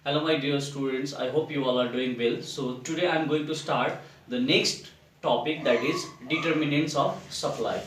Hello my dear students, I hope you all are doing well. So today I am going to start the next topic, that is determinants of supply.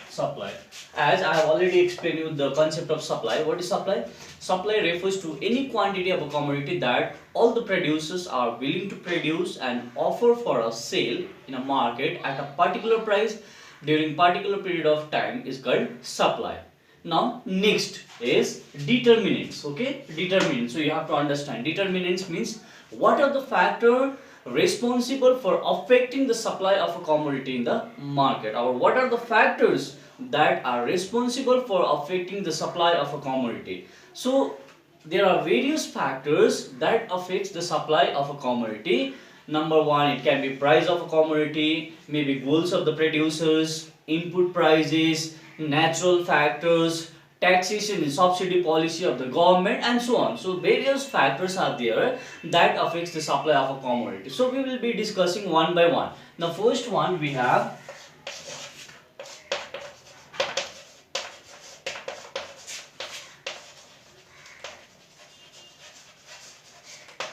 Supply. As I have already explained you the concept of supply. What is supply? Supply refers to any quantity of a commodity that all the producers are willing to produce and offer for a sale in a market at a particular price during particular period of time is called supply. Now next is determinants. Okay, determinants. So you have to understand determinants means what are the factors responsible for affecting the supply of a commodity in the market, or what are the factors that are responsible for affecting the supply of a commodity. So there are various factors that affects the supply of a commodity. Number one, it can be price of a commodity, maybe goals of the producers, input prices, natural factors, taxation and subsidy policy of the government, and so on. So various factors are there that affects the supply of a commodity. So we will be discussing one by one. The first one we have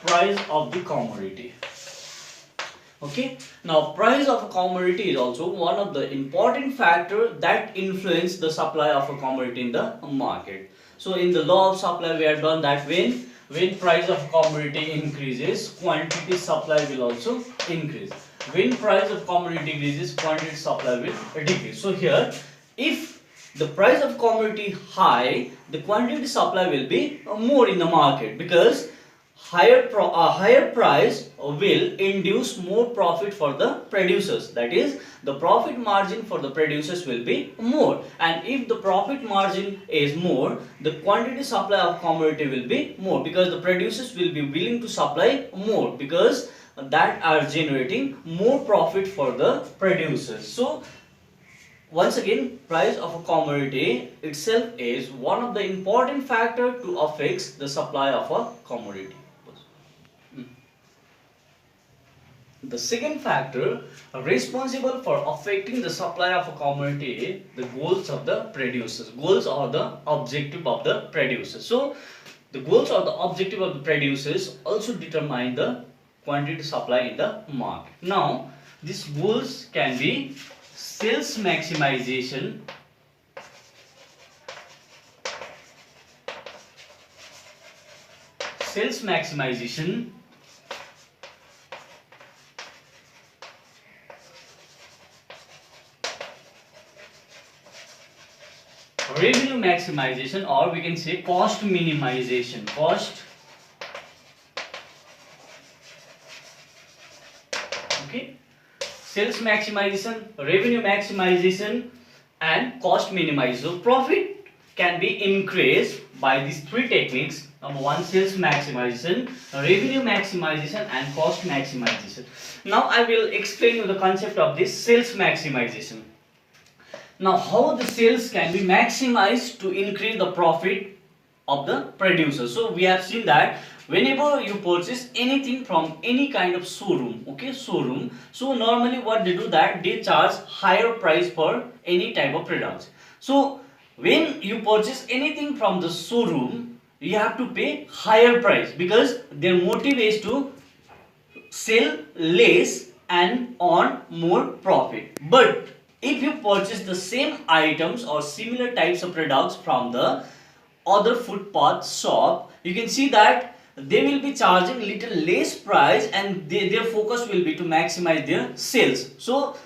price of the commodity. Okay, now price of a commodity is also one of the important factor that influence the supply of a commodity in the market. So in the law of supply we have done that when price of commodity increases, quantity supply will also increase. When price of commodity increases, quantity supply will decrease. So here, if the price of commodity high, the quantity supply will be more in the market, because higher price will induce more profit for the producers. That is, the profit margin for the producers will be more, and if the profit margin is more, the quantity supply of commodity will be more, because the producers will be willing to supply more, because that are generating more profit for the producers. So once again, price of a commodity itself is one of the important factor to affect the supply of a commodity. The second factor responsible for affecting the supply of a commodity, the goals of the producers. Goals are the objective of the producers. So the goals or the objective of the producers also determine the quantity supply in the market. Now these goals can be sales maximization, sales maximization, revenue maximization, or we can say cost minimization. Okay, sales maximization, revenue maximization, and cost minimization. So profit can be increased by these three techniques. Number one, sales maximization, revenue maximization, and cost maximization. Now I will explain you the concept of this sales maximization. Now how the sales can be maximized to increase the profit of the producer. So we have seen that whenever you purchase anything from any kind of showroom, okay, showroom, so normally what they do, that they charge higher price for any type of products. So when you purchase anything from the showroom, you have to pay higher price, because their motive is to sell less and earn more profit. But if you purchase the same items or similar types of products from the other footpath shop, you can see that they will be charging little less price, and their focus will be to maximize their sales. So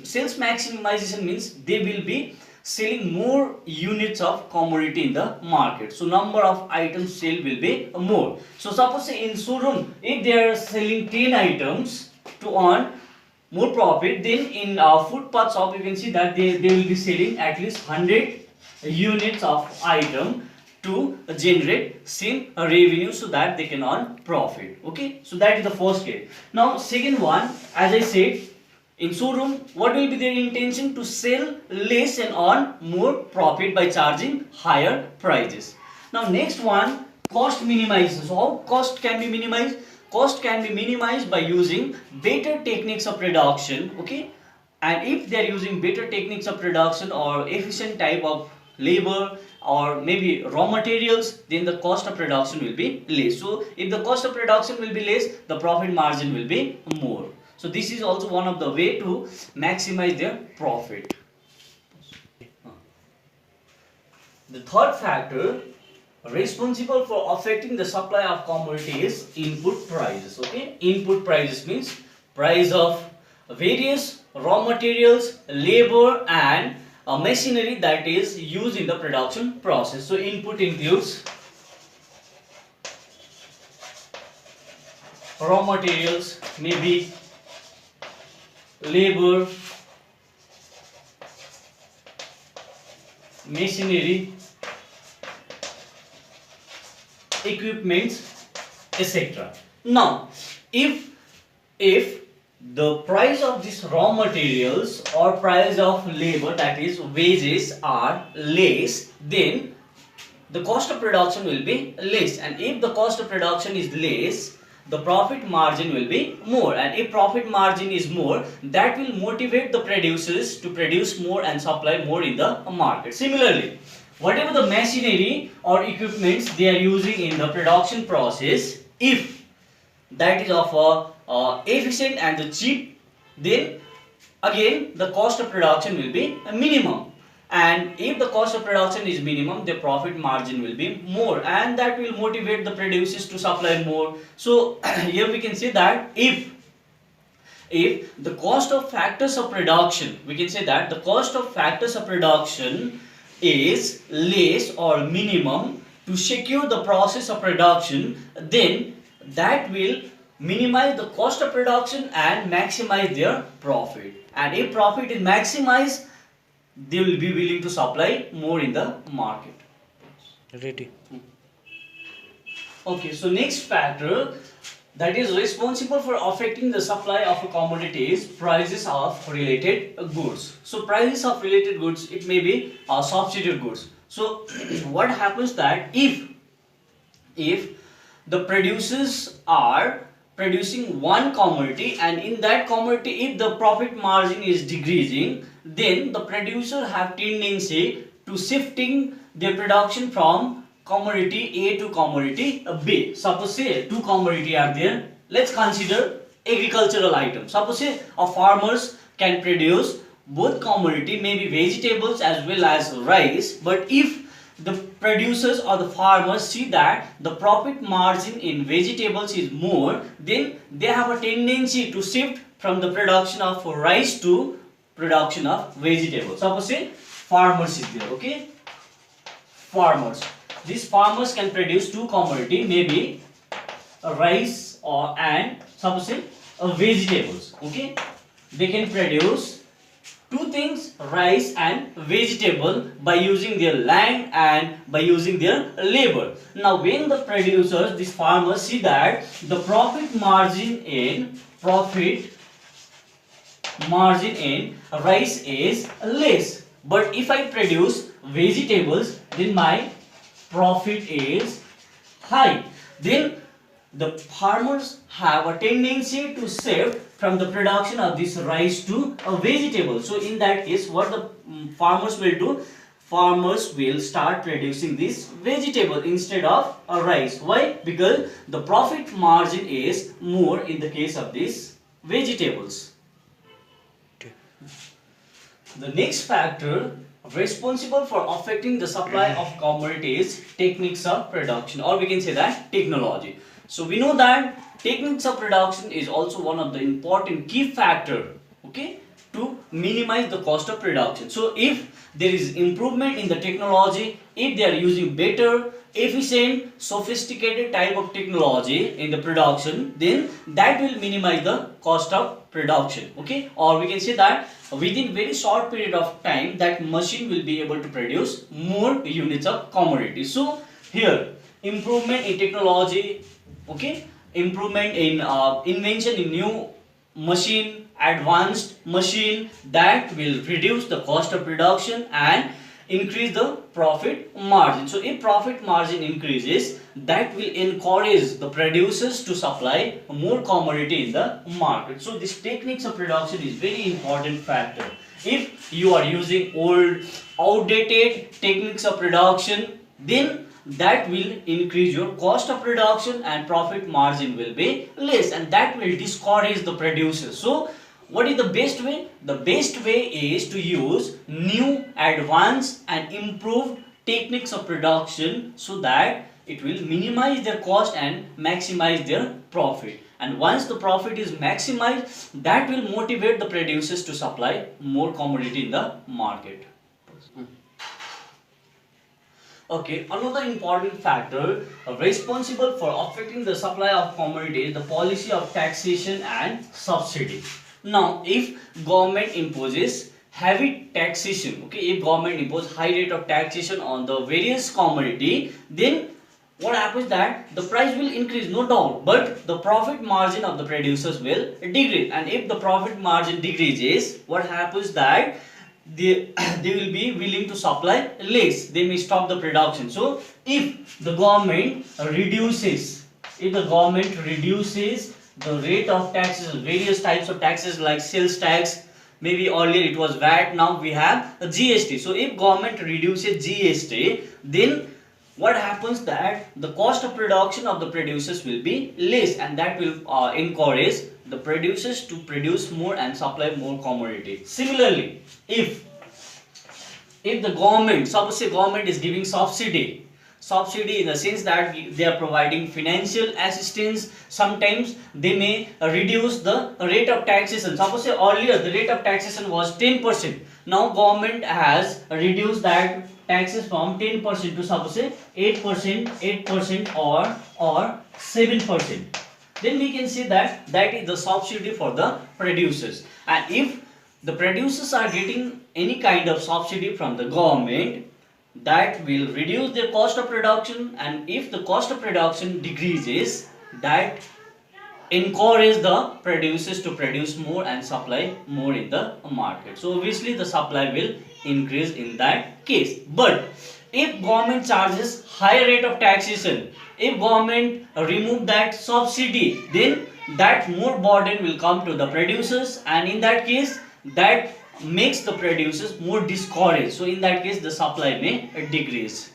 sales maximization means they will be selling more units of commodity in the market. So number of items sold will be more. So suppose in showroom, if they are selling 10 items to earn more profit, then in footpath shop you can see that they will be selling at least 100 units of item to generate same revenue, so that they can earn profit. Okay, so that is the first case. Now second one, as I said, in showroom, what will be their intention? To sell less and earn more profit by charging higher prices. Now next one, cost minimization. So how cost can be minimized? cost can be minimized by using better techniques of production, okay? And if they are using better techniques of production or efficient type of labor or maybe raw materials, then the cost of production will be less. So if the cost of production will be less, the profit margin will be more. So this is also one of the way to maximize their profit. The third factor responsible for affecting the supply of commodity is input prices. Okay, input prices means price of various raw materials, labor and machinery that is used in the production process. So input includes raw materials, maybe labor, machinery, equipments, etc. Now, if the price of these raw materials or price of labor, that is wages, are less, then the cost of production will be less, and if the cost of production is less, the profit margin will be more, and if profit margin is more, that will motivate the producers to produce more and supply more in the market. Similarly, whatever the machinery or equipments they are using in the production process, if that is of efficient and the cheap, then again the cost of production will be a minimum, and if the cost of production is minimum, the profit margin will be more, and that will motivate the producers to supply more. So here we can say that if the cost of factors of production, we can say that the cost of factors of production is less or minimum to secure the process of production, then that will minimize the cost of production and maximize their profit. And if profit is maximized, they will be willing to supply more in the market. Ready. Okay, so next factor that is responsible for affecting the supply of a commodity is prices of related goods. So prices of related goods, it may be substitute goods. So what happens that if the producers are producing one commodity, and in that commodity if the profit margin is decreasing, then the producer have tendency to shifting their production from commodity A to commodity B. Suppose say two commodity are there. Let's consider agricultural items. Suppose say a farmers can produce both commodity, maybe vegetables as well as rice, but if the producers or the farmers see that the profit margin in vegetables is more, then they have a tendency to shift from the production of rice to production of vegetables. Suppose say farmers is there, okay? Farmers. These farmers can produce two commodity, maybe a rice or and suppose say vegetables, okay? They can produce two things, rice and vegetable, by using their land and by using their labor. Now when the producers, these farmers, see that the profit margin in rice is less, but if I produce vegetables, then my profit is high, then the farmers have a tendency to shift from the production of this rice to a vegetable. So in that case, what the farmers will do? Farmers will start producing this vegetable instead of a rice. Why? Because the profit margin is more in the case of these vegetables. The next factor responsible for affecting the supply of commodities, techniques of production, or we can say that technology. So we know that techniques of production is also one of the important key factor, okay, to minimize the cost of production. So if there is improvement in the technology, if they are using better, efficient, sophisticated type of technology in the production, then that will minimize the cost of production, okay? Or we can say that within very short period of time, that machine will be able to produce more units of commodity. So here, improvement in technology, okay, improvement in invention in new machine, advanced machine, that will reduce the cost of production and increase the profit margin. So if profit margin increases, that will encourage the producers to supply more commodity in the market. So this techniques of production is very important factor. If you are using old outdated techniques of production, then that will increase your cost of production and profit margin will be less, and that will discourage the producers. So what is the best way? The best way is to use new, advanced and improved techniques of production, so that it will minimize their cost and maximize their profit. And once the profit is maximized, that will motivate the producers to supply more commodity in the market. Okay, another important factor responsible for affecting the supply of commodity is the policy of taxation and subsidy. Now, if government imposes heavy taxation, okay, if government impose high rate of taxation on the various commodity, then what happens that the price will increase, no doubt, but the profit margin of the producers will decrease. And if the profit margin decreases, what happens that they will be willing to supply less, they may stop the production. So if the government reduces the rate of taxes, various types of taxes like sales tax, maybe earlier it was VAT, now we have a GST. So if government reduces GST, then what happens that the cost of production of the producers will be less, and that will encourage the producers to produce more and supply more commodity. Similarly, if the government, suppose say government is giving subsidy in the sense that they are providing financial assistance, sometimes they may reduce the rate of taxation. Suppose say earlier the rate of taxation was 10%, now government has reduced that taxes from 10% to suppose say 8% or 7%. Then we can see that is the subsidy for the producers. And if the producers are getting any kind of subsidy from the government, that will reduce their cost of production, and if the cost of production decreases, that encourage the producers to produce more and supply more in the market. So obviously the supply will increase in that case. But if government charges higher rate of taxation, if government remove that subsidy, then that more burden will come to the producers, and in that case that makes the producers more discouraged. So in that case the supply may decrease.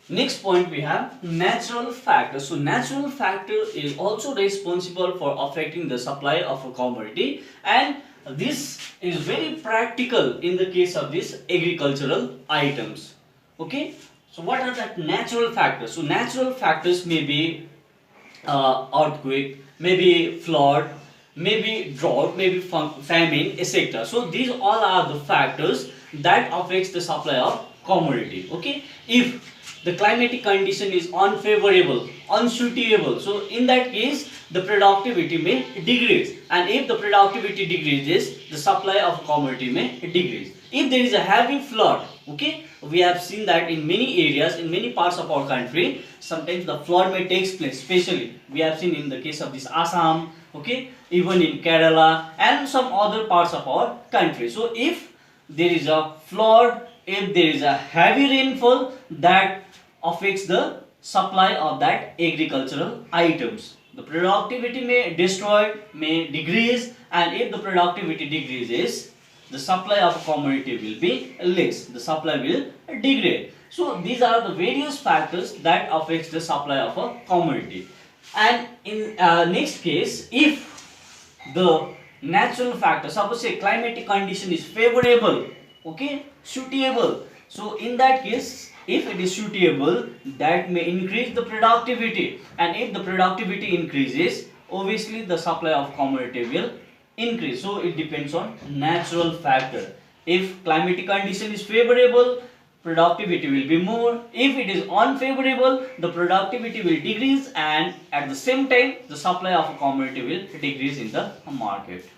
Next point we have natural factor. So natural factor is also responsible for affecting the supply of a commodity, and this is very practical in the case of these agricultural items. Okay, so what are the natural factors? So natural factors may be earthquake, maybe flood, maybe drought, maybe famine, etc. So these all are the factors that affects the supply of commodity. Okay, if the climatic condition is unfavorable, unsuitable, so in that case the productivity may decrease, and if the productivity decreases, the supply of commodity may decrease. If there is a heavy flood, okay, we have seen that in many areas, in many parts of our country, sometimes the flood may take place, especially we have seen in the case of this Assam, okay, even in Kerala and some other parts of our country. So if there is a flood, if there is a heavy rainfall, that affects the supply of that agricultural items. The productivity may destroy, may decrease, and if the productivity decreases, the supply of commodity will be less, the supply will degrade. So these are the various factors that affects the supply of a commodity. And in next case, if the natural factor, suppose say climatic condition is favorable, okay, suitable, so in that case, if it is suitable, that may increase the productivity, and if the productivity increases, obviously the supply of commodity will increase. So it depends on natural factor. If climatic condition is favorable, productivity will be more. If it is unfavorable, the productivity will decrease, and at the same time the supply of a commodity will decrease in the market.